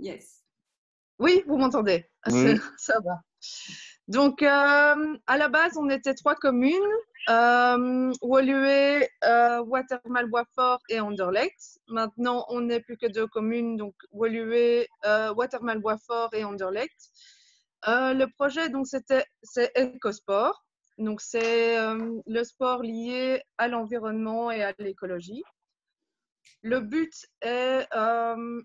Yes. Oui, vous m'entendez? Oui. Ça va. Donc, à la base, on était 3 communes, Woluwe, Watermal-Boisfort et Anderlecht. Maintenant, on n'est plus que 2 communes, donc Woluwe, Watermal-Boisfort et Anderlecht. Le projet, donc, c'est Ecosport. Donc, c'est le sport lié à l'environnement et à l'écologie. Le but est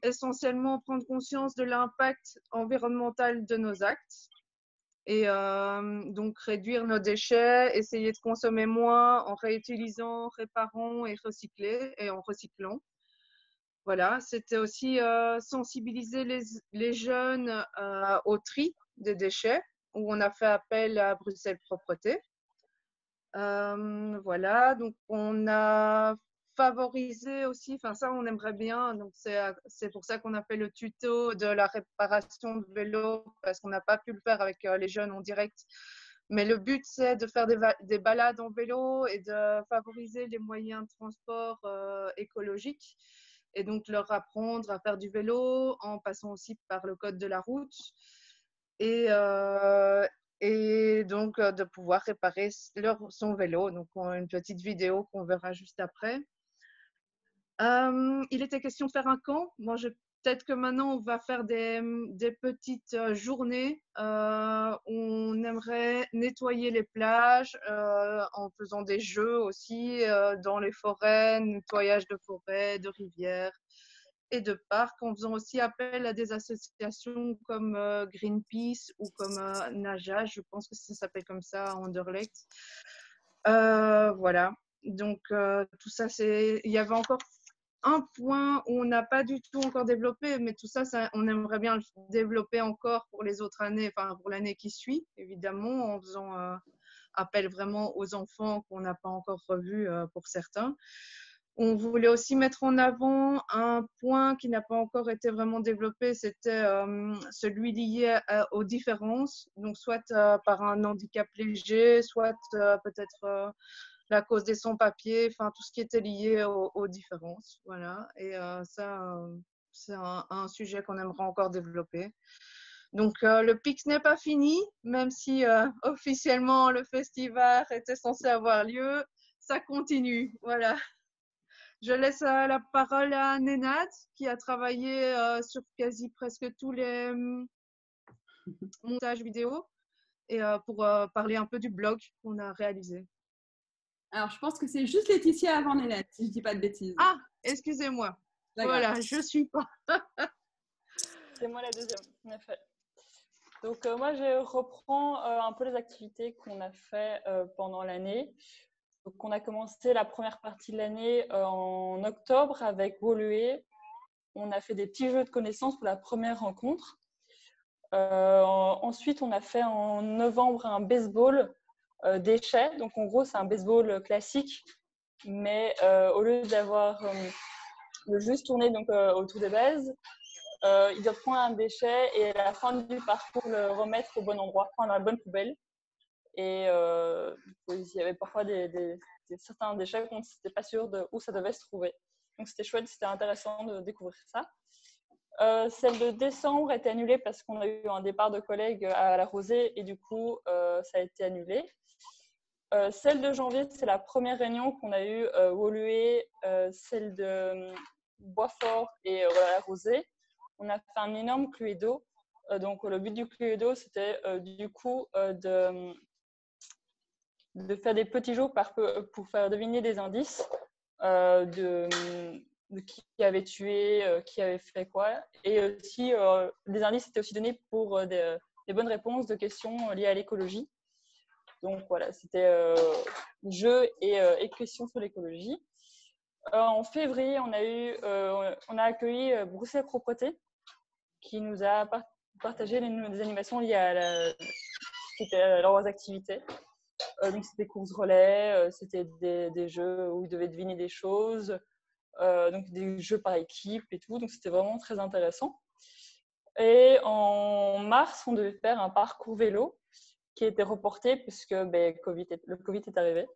essentiellement prendre conscience de l'impact environnemental de nos actes et donc réduire nos déchets, essayer de consommer moins en réutilisant, réparant et en recyclant. Voilà, c'était aussi sensibiliser les jeunes au tri des déchets, où on a fait appel à Bruxelles Propreté. Voilà, donc on a favorisé aussi, enfin ça on aimerait bien, donc c'est pour ça qu'on a fait le tuto de la réparation de vélo, parce qu'on n'a pas pu le faire avec les jeunes en direct. Mais le but c'est de faire des balades en vélo et de favoriser les moyens de transport écologiques et donc leur apprendre à faire du vélo en passant aussi par le code de la route. Et donc de pouvoir réparer son vélo. Donc, on a une petite vidéo qu'on verra juste après. Il était question de faire un camp. Moi, peut-être que maintenant, on va faire des petites journées. On aimerait nettoyer les plages en faisant des jeux aussi dans les forêts, nettoyage de forêts, de rivières et de parcs, en faisant aussi appel à des associations comme Greenpeace ou comme Naja, je pense que ça s'appelle comme ça à Anderlecht. Voilà, donc tout ça, il y avait encore un point où on n'a pas du tout encore développé, mais tout ça, on aimerait bien le développer encore pour les autres années, enfin pour l'année qui suit, évidemment, en faisant appel vraiment aux enfants qu'on n'a pas encore revus pour certains. On voulait aussi mettre en avant un point qui n'a pas encore été vraiment développé, c'était celui lié aux différences, donc soit par un handicap léger, soit peut-être la cause des sans-papiers, enfin tout ce qui était lié aux différences. Voilà, et ça, c'est un sujet qu'on aimerait encore développer. Donc le PIX n'est pas fini, même si officiellement le festival était censé avoir lieu, ça continue. Voilà. Je laisse la parole à Nenad, qui a travaillé sur quasi presque tous les montages vidéo, et pour parler un peu du blog qu'on a réalisé. Alors, je pense que c'est juste Laetitia avant Nénette, si je ne dis pas de bêtises. Ah, excusez-moi. Voilà, je suis pas. C'est moi la deuxième, en effet. Donc, moi, je reprends un peu les activités qu'on a fait pendant l'année. Donc, on a commencé la première partie de l'année en octobre avec Woluwe. On a fait des petits jeux de connaissances pour la première rencontre. Ensuite, on a fait en novembre un baseball déchets. Donc, en gros, c'est un baseball classique, mais au lieu d'avoir le juste tourner donc, autour des bases, il doit prendre un déchet et à la fin du parcours le remettre au bon endroit, dans la bonne poubelle. Et il y avait parfois certains déchets qu'on n'était pas sûr de où ça devait se trouver. Donc c'était chouette, c'était intéressant de découvrir ça. Celle de décembre a été annulée parce qu'on a eu un départ de collègues à la Rosée et du coup ça a été annulé. Celle de janvier, c'est la première réunion qu'on a eue Woluwe, celle de Boisfort et la Rosée. On a fait un énorme Cluedo. Donc le but du Cluedo, c'était du coup de faire des petits jeux pour faire deviner des indices de qui avait tué, qui avait fait quoi. Et aussi, des indices étaient aussi donnés pour des bonnes réponses de questions liées à l'écologie. Donc voilà, c'était jeux et questions sur l'écologie. En février, on a accueilli Bruxelles Propreté, qui nous a partagé des animations liées à leurs activités. Donc c'était courses relais, c'était des jeux où ils devaient deviner des choses, donc des jeux par équipe et tout, donc c'était vraiment très intéressant. Et en mars, on devait faire un parcours vélo qui a été reporté puisque le Covid est arrivé.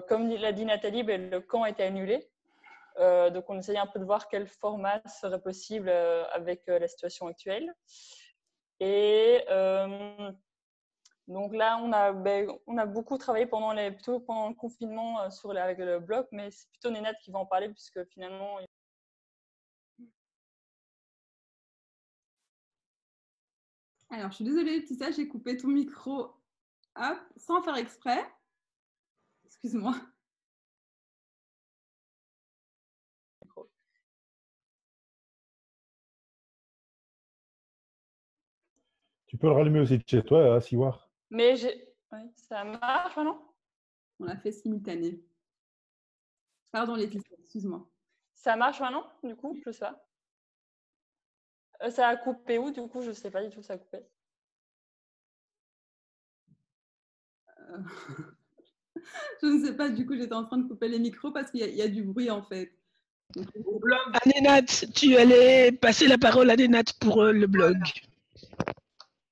Comme l'a dit Nathalie, le camp a été annulé. Donc, on essayait un peu de voir quel format serait possible avec la situation actuelle. Et donc là, on a beaucoup travaillé plutôt pendant le confinement avec le blog, mais c'est plutôt Nénette qui va en parler puisque finalement… Alors, je suis désolée, Laetitia, j'ai coupé ton micro sans faire exprès. Excuse-moi. Tu peux le rallumer aussi de chez toi, à Siwar. Mais oui, ça marche maintenant? On l'a fait simultané. Pardon, Laetitia, excuse-moi. Ça marche maintenant, du coup? Je sais pas. Ça a coupé où, du coup? Je sais pas du tout, ça a coupé. Je ne sais pas, du coup, j'étais en train de couper les micros parce qu'il y a du bruit, en fait. Anénat, tu allais passer la parole à Anénat pour le blog.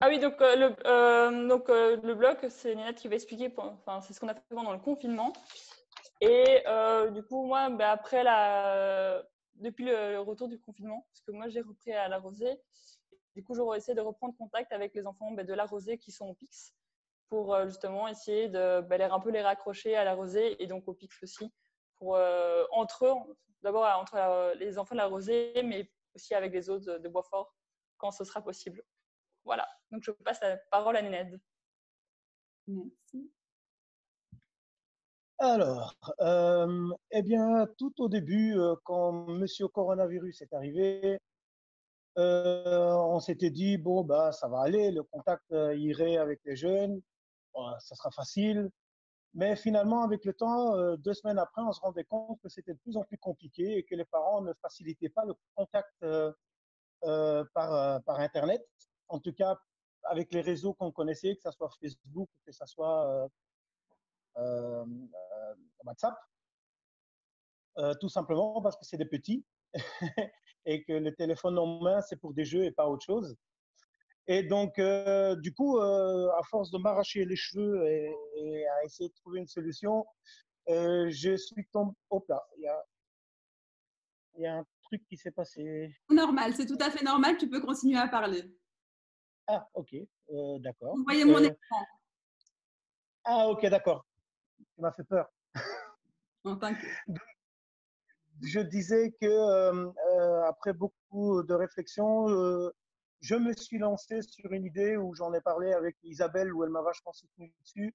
Ah oui, donc le blog, c'est Nénette qui va expliquer, c'est ce qu'on a fait pendant le confinement. Et du coup, moi, après depuis le retour du confinement, parce que moi, j'ai repris à La Rosée, du coup, j'aurais essayé de reprendre contact avec les enfants de La Rosée qui sont au PIX pour justement essayer de un peu les raccrocher à La Rosée et donc au PIX aussi, pour entre eux, d'abord entre les enfants de La Rosée, mais aussi avec les autres de Boisfort, quand ce sera possible. Voilà, donc je passe la parole à Nénette. Merci. Alors, eh bien, tout au début, quand Monsieur Coronavirus est arrivé, on s'était dit, bon, bah, ça va aller, le contact irait avec les jeunes, ça sera facile. Mais finalement, avec le temps, 2 semaines après, on se rendait compte que c'était de plus en plus compliqué et que les parents ne facilitaient pas le contact par Internet. En tout cas, avec les réseaux qu'on connaissait, que ce soit Facebook, que ce soit WhatsApp. Tout simplement parce que c'est des petits et que le téléphone en main, c'est pour des jeux et pas autre chose. Et donc, du coup, à force de m'arracher les cheveux et à essayer de trouver une solution, je suis tombé… Hop là, il y a un truc qui s'est passé. Normal, c'est tout à fait normal, tu peux continuer à parler. Ah, ok, d'accord. Vous voyez mon écran. Ah, ok, d'accord. Tu m'as fait peur. Non, t'inquiète. Je disais que après beaucoup de réflexion, je me suis lancé sur une idée où j'en ai parlé avec Isabelle, où elle m'a vachement soutenu dessus.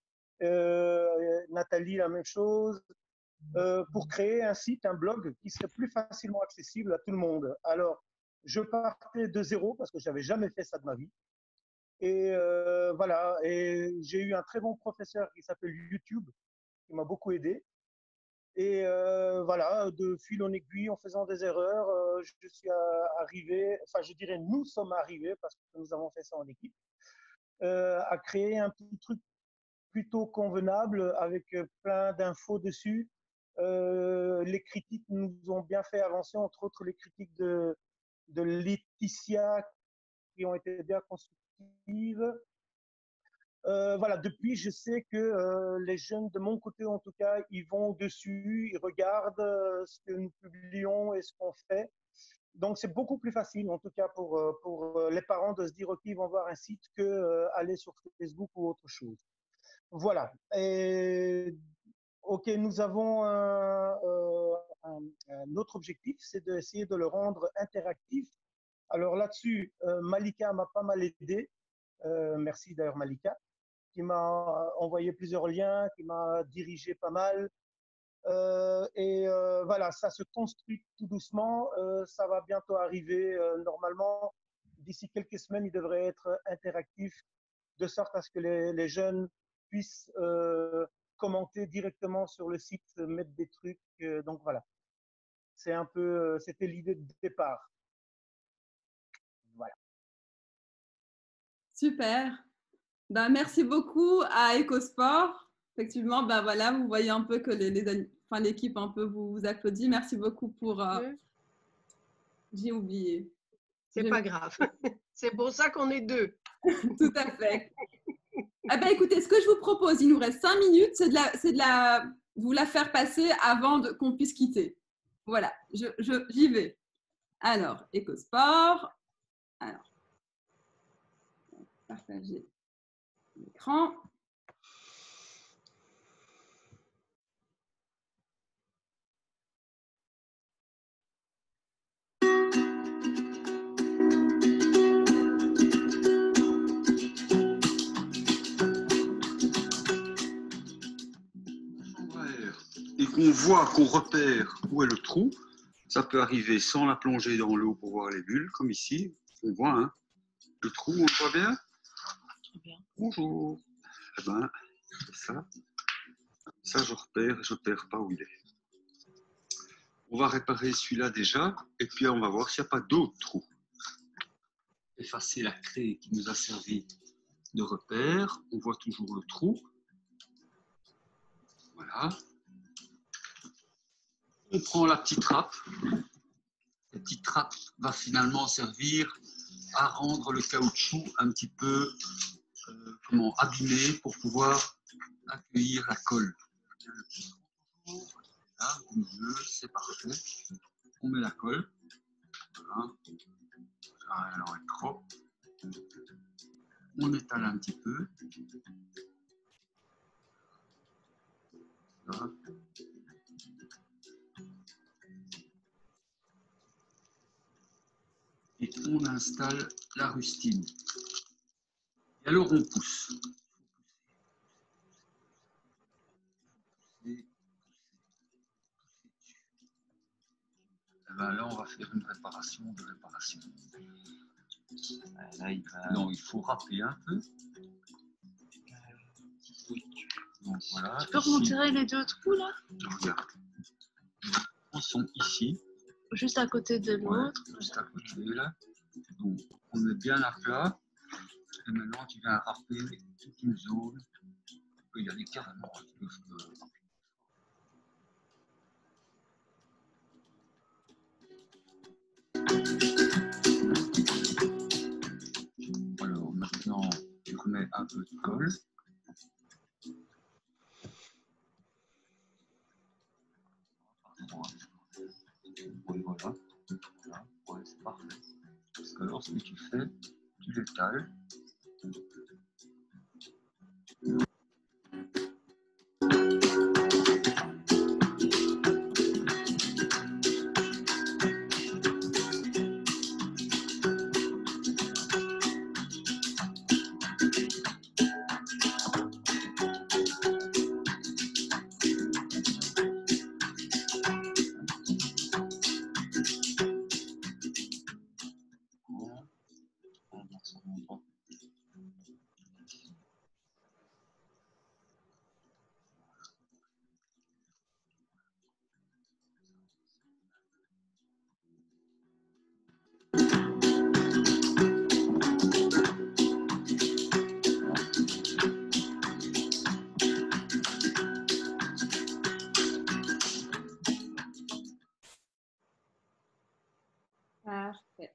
Nathalie, la même chose. Pour créer un site, un blog qui serait plus facilement accessible à tout le monde. Alors, je partais de zéro parce que je n'avais jamais fait ça de ma vie. Et voilà, et j'ai eu un très bon professeur qui s'appelle YouTube, qui m'a beaucoup aidé. Et voilà, de fil en aiguille, en faisant des erreurs, je suis arrivé, enfin je dirais nous sommes arrivés, parce que nous avons fait ça en équipe, à créer un petit truc plutôt convenable avec plein d'infos dessus. Les critiques nous ont bien fait avancer, entre autres les critiques de Laetitia qui ont été bien constructives. Voilà, depuis, je sais que les jeunes, de mon côté en tout cas, ils vont dessus, ils regardent ce que nous publions et ce qu'on fait. Donc, c'est beaucoup plus facile, en tout cas pour les parents, de se dire, OK, ils vont voir un site que aller sur Facebook ou autre chose. Voilà. Et, OK, nous avons un autre objectif, c'est d'essayer de le rendre interactif. Alors là-dessus, Malika m'a pas mal aidé. Merci d'ailleurs, Malika, qui m'a envoyé plusieurs liens, qui m'a dirigé pas mal. Et voilà, ça se construit tout doucement. Ça va bientôt arriver. Normalement, d'ici quelques semaines, il devrait être interactif, de sorte à ce que les jeunes puissent commenter directement sur le site, mettre des trucs. Donc voilà, c'est un peu, c'était l'idée de départ. Voilà. Super. Ben, merci beaucoup à EcoSport. Effectivement, ben voilà, vous voyez un peu que l'équipe un peu vous applaudit. Merci beaucoup pour… J'ai oublié. C'est pas grave. C'est pour ça qu'on est deux. Tout à fait. Eh ben, écoutez, ce que je vous propose, il nous reste 5 minutes, c'est de vous la faire passer avant qu'on puisse quitter. Voilà, j'y vais. Alors, Ecosport. Alors, partager l'écran. Et qu'on voit, qu'on repère où est le trou, ça peut arriver sans la plonger dans l'eau pour voir les bulles, comme ici. On voit hein, le trou, on le voit bien. Très bien. Bonjour. Eh ben, ça je repère et je ne perds pas où il est. On va réparer celui-là déjà, et puis on va voir s'il n'y a pas d'autres trous. Effacer la craie qui nous a servi de repère. On voit toujours le trou. Voilà. On prend la petite trappe. La petite trappe va finalement servir à rendre le caoutchouc un petit peu abîmé pour pouvoir accueillir la colle. Là, au milieu, c'est parfait. On met la colle. Voilà. Alors, trop. On étale un petit peu. Là. Et on installe la rustine. Et alors on pousse. Et ben là, on va faire une réparation de réparation. Là, il faut râper un peu. Donc, voilà, Tu peux retirer les deux trous là? Regarde. Ils sont ici. Juste à côté de l'autre. Ouais, juste à côté là. Donc, on met bien à plat. Et maintenant, tu viens râper toute une zone. Il y a des carrément. Alors, maintenant, tu remets un peu de colle. Oui, voilà. Voilà. Ouais, c'est parfait. Parce que alors, ce que tu fais, tu l'étales. Parfait.